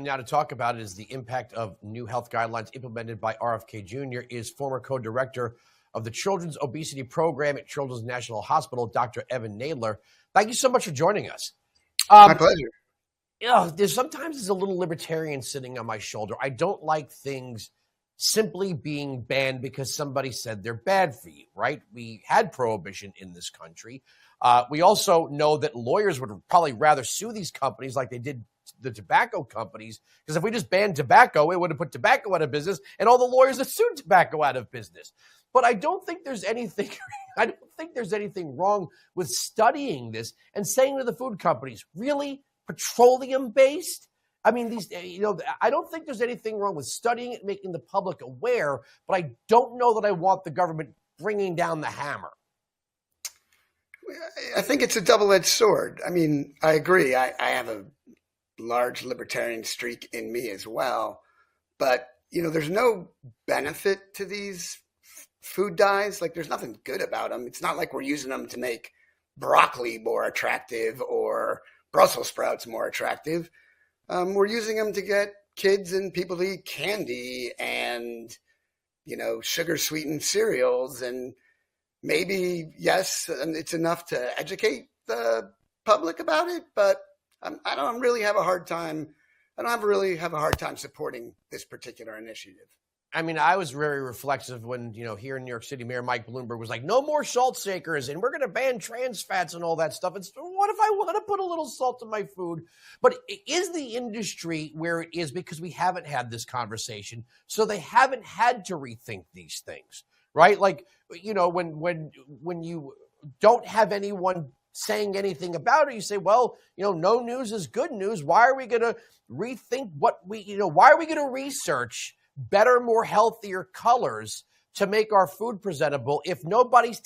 Now to talk about it is the impact of new health guidelines implemented by RFK Jr. is former co-director of the Children's Obesity Program at Children's National Hospital, Dr. Evan Nadler. Thank you so much for joining us. My pleasure. There's a little libertarian sitting on my shoulder. I don't like things simply being banned because somebody said they're bad for you, right? We had prohibition in this country. We also know that lawyers would probably rather sue these companies like they did the tobacco companies, because if we just banned tobacco, it would have put tobacco out of business and all the lawyers that sued tobacco out of business. But I don't think there's anything wrong with studying this and saying to the food companies, really, petroleum-based? I mean, I don't think there's anything wrong with studying it, making the public aware, but I don't know that I want the government bringing down the hammer. I think it's a double-edged sword. I mean, I agree. I have a large libertarian streak in me as well. But, there's no benefit to these food dyes. Like, there's nothing good about them. It's not like we're using them to make broccoli more attractive or Brussels sprouts more attractive. We're using them to get kids and people to eat candy and, sugar-sweeting cereals. And maybe, yes, and it's enough to educate the public about it, but I don't really have a hard time supporting this particular initiative. I mean, I was very reflexive when, here in New York City, Mayor Mike Bloomberg was like, no more salt shakers, and we're going to ban trans fats and all that stuff. It's, what if I want to put a little salt in my food? But is the industry where it is because we haven't had this conversation, so they haven't had to rethink these things, right? Like, when you don't have anyone saying anything about it, you say, well, no news is good news. Why are we going to rethink why are we going to research better, more healthier colors to make our food presentable if nobody's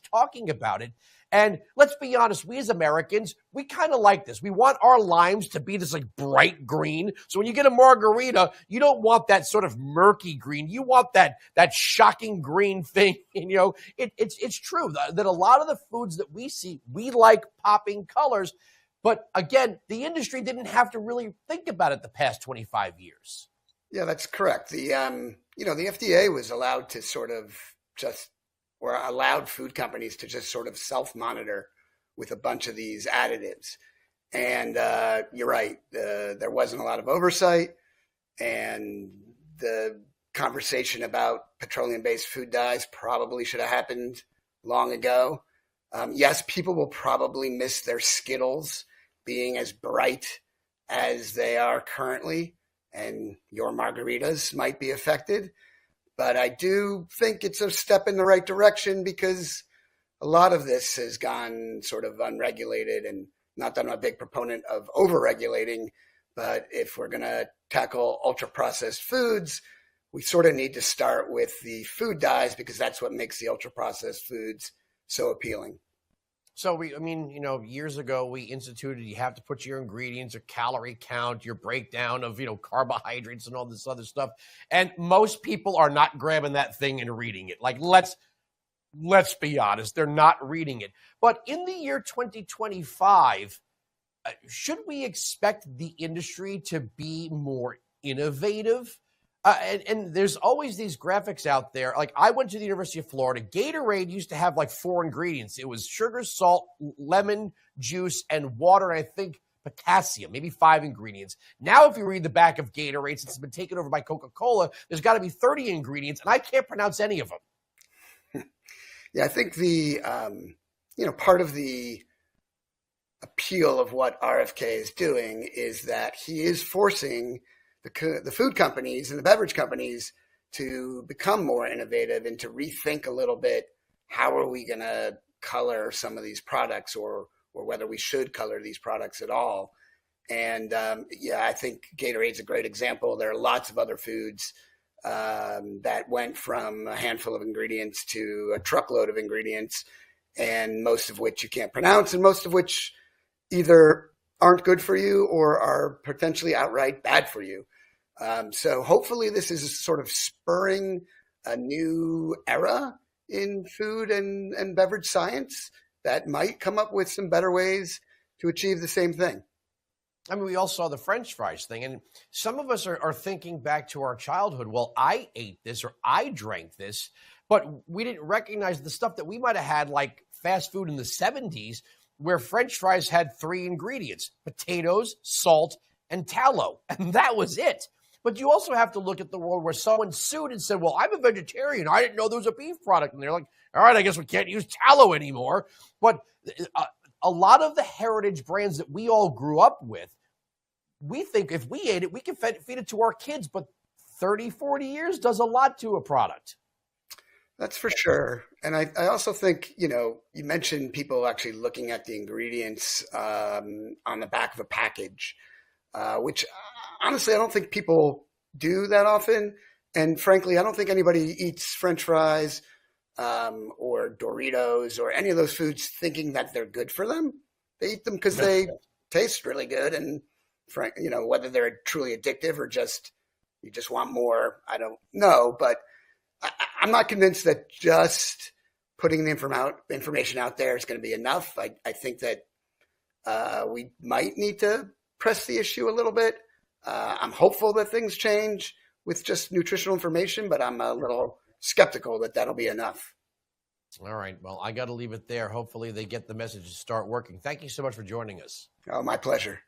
talking about it? And let's be honest, we as Americans, we kind of like this. We want our limes to be this like bright green. So when you get a margarita, you don't want that sort of murky green. You want that shocking green thing. And, it's true that a lot of the foods that we see, we like popping colors. But again, the industry didn't have to really think about it the past 25 years. Yeah, that's correct. The FDA was allowed to allowed food companies to just sort of self-monitor with a bunch of these additives. And you're right, there wasn't a lot of oversight, and the conversation about petroleum-based food dyes probably should have happened long ago. Yes, people will probably miss their Skittles being as bright as they are currently, and your margaritas might be affected. But I do think it's a step in the right direction, because a lot of this has gone sort of unregulated, and not that I'm a big proponent of over-regulating, but if we're going to tackle ultra-processed foods, we sort of need to start with the food dyes, because that's what makes the ultra-processed foods so appealing. So years ago we instituted, you have to put your ingredients, your calorie count, your breakdown of, carbohydrates and all this other stuff. And most people are not grabbing that thing and reading it. Like, let's be honest, they're not reading it. But in the year 2025, should we expect the industry to be more innovative? And there's always these graphics out there. Like, I went to the University of Florida. Gatorade used to have like 4 ingredients. It was sugar, salt, lemon juice, and water, and I think potassium, maybe 5 ingredients. Now, if you read the back of Gatorade, since it's been taken over by Coca-Cola, there's got to be 30 ingredients, and I can't pronounce any of them. Yeah, I think the, part of the appeal of what RFK is doing is that he is forcing the food companies and the beverage companies to become more innovative and to rethink a little bit, how are we going to color some of these products, or whether we should color these products at all. And I think Gatorade's a great example. There are lots of other foods that went from a handful of ingredients to a truckload of ingredients, and most of which you can't pronounce, and most of which either aren't good for you or are potentially outright bad for you. So hopefully this is sort of spurring a new era in food and beverage science that might come up with some better ways to achieve the same thing. I mean, we all saw the French fries thing, and some of us are thinking back to our childhood. Well, I ate this or I drank this, but we didn't recognize the stuff that we might have had like fast food in the 70s, where French fries had 3 ingredients: potatoes, salt, and tallow. And that was it. But you also have to look at the world where someone sued and said, well, I'm a vegetarian. I didn't know there was a beef product. And they're like, all right, I guess we can't use tallow anymore. But a lot of the heritage brands that we all grew up with, we think if we ate it, we can feed it to our kids. But 30, 40 years does a lot to a product. That's for sure. And I also think, you mentioned people actually looking at the ingredients on the back of a package, which honestly, I don't think people do that often. And frankly, I don't think anybody eats French fries or Doritos or any of those foods thinking that they're good for them. They eat them because they taste really good. And whether they're truly addictive or you just want more, I don't know. But I'm not convinced that just putting the information out there is going to be enough. I think that we might need to press the issue a little bit. I'm hopeful that things change with just nutritional information, but I'm a little skeptical that that'll be enough. All right. Well, I got to leave it there. Hopefully they get the message to start working. Thank you so much for joining us. Oh, my pleasure.